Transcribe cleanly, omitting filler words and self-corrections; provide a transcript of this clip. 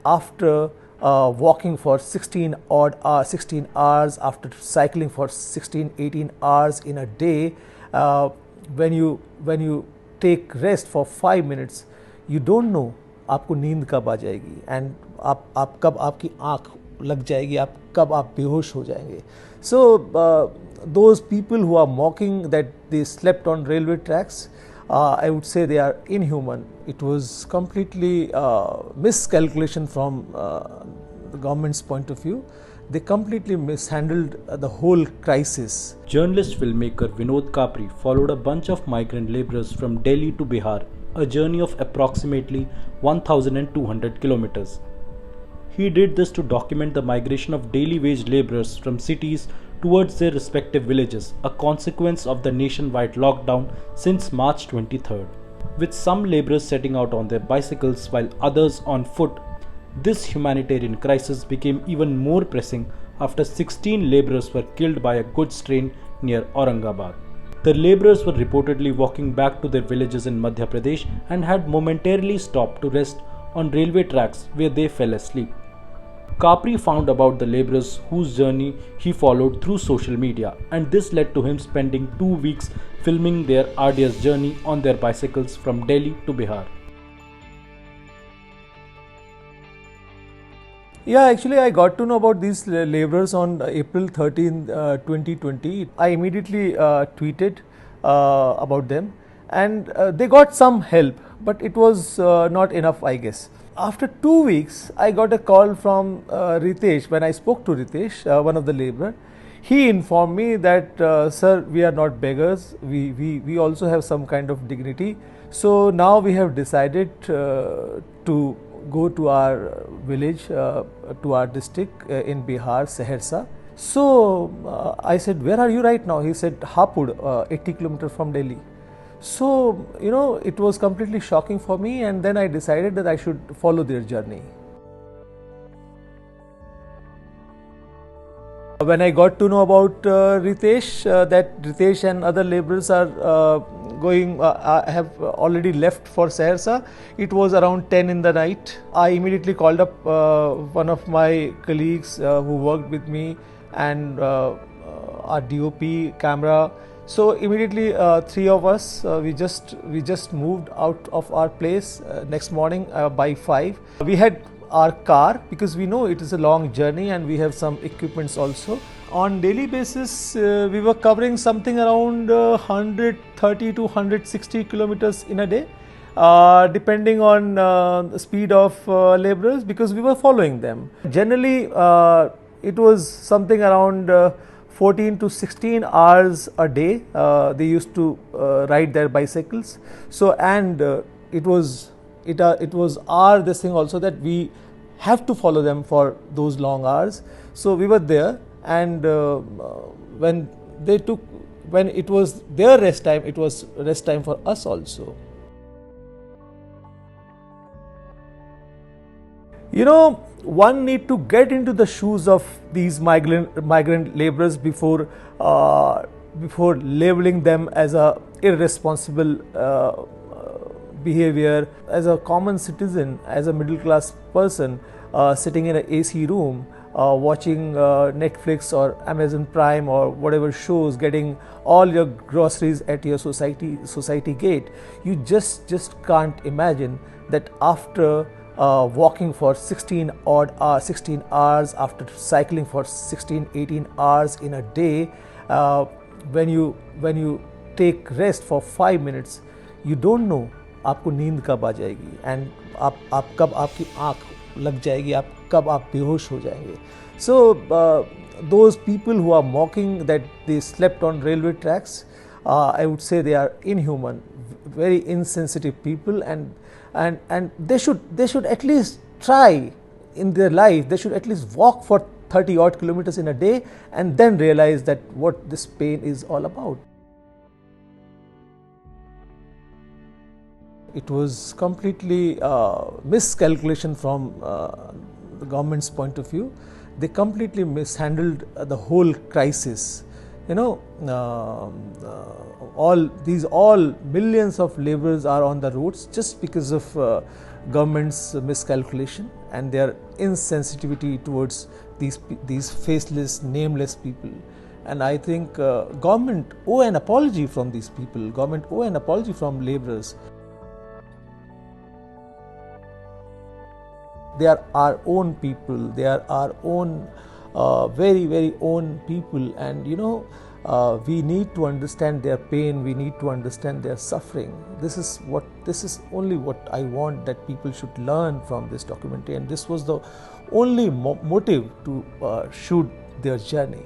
after walking for 16 hours, after cycling for 16-18 hours in a day, when you take rest for 5 minutes, you don't know आपको नींद कब आ जाएगी, and आप कब आपकी आँख लग जाएगी, आप बेहोश हो जाएंगे. So those people who are mocking that they slept on railway tracks, I would say they are inhuman. It was completely miscalculation from the government's point of view. They completely mishandled the whole crisis. Journalist filmmaker Vinod Kapri followed a bunch of migrant laborers from Delhi to Bihar, a journey of approximately 1,200 kilometers. He did this to document the migration of daily wage laborers from cities towards their respective villages, a consequence of the nationwide lockdown since March 23rd. With some laborers setting out on their bicycles while others on foot, this humanitarian crisis became even more pressing after 16 laborers were killed by a goods train near Aurangabad. The laborers were reportedly walking back to their villages in Madhya Pradesh and had momentarily stopped to rest on railway tracks where they fell asleep. Kapri found about the laborers whose journey he followed through social media, and this led to him spending 2 weeks filming their arduous journey on their bicycles from Delhi to Bihar. Yeah, actually I got to know about these laborers on April 13, 2020. I immediately tweeted about them, and they got some help, but it was not enough, I guess. After 2 weeks, I got a call from Ritesh. When I spoke to Ritesh, one of the laborer, he informed me that, sir, we are not beggars. We also have some kind of dignity. So now we have decided to go to our village, to our district in Bihar, Saharsa. So I said, where are you right now? He said, Hapur, 80 kilometers from Delhi. So, it was completely shocking for me, and then I decided that I should follow their journey. When I got to know about Ritesh, that Ritesh and other laborers are have already left for Saharsa, it was around 10 in the night. I immediately called up one of my colleagues who worked with me, and our DOP, camera. So immediately 3 of us, we just moved out of our place next morning by 5. We had our car because we know it is a long journey, and we have some equipments also. On daily basis, we were covering something around 130 to 160 kilometers in a day, depending on the speed of laborers, because we were following them. Generally, it was something around 14 to 16 hours a day. They used to ride their bicycles. So, and it was our this thing also, that we have to follow them for those long hours. So we were there, and when it was their rest time, it was rest time for us also. One need to get into the shoes of these migrant laborers before labeling them as a irresponsible behavior. As a common citizen, as a middle class person, sitting in an AC room, watching Netflix or Amazon Prime or whatever shows, getting all your groceries at your society gate, you just can't imagine that after walking for 16 hours, after cycling for 16-18 hours in a day, when you take rest for 5 minutes, you don't know आपको नींद कब आ जाएगी, and आप कब आपकी आँख लग जाएगी, कब आप बेहोश हो जाएंगे. So those people who are mocking that they slept on railway tracks, I would say they are inhuman, very insensitive people, and they should at least try in their life. They should at least walk for 30 odd kilometers in a day, and then realize that what this pain is all about. It was completely miscalculation from the government's point of view. They completely mishandled the whole crisis. All millions of laborers are on the roads just because of government's miscalculation, and their insensitivity towards these faceless, nameless people. And I think government owe an apology from these people. Government owe an apology from laborers. They are our own people. They are our own, very, very own people. And we need to understand their pain. We need to understand their suffering. This is only what I want that people should learn from this documentary. And this was the only motive to shoot their journey.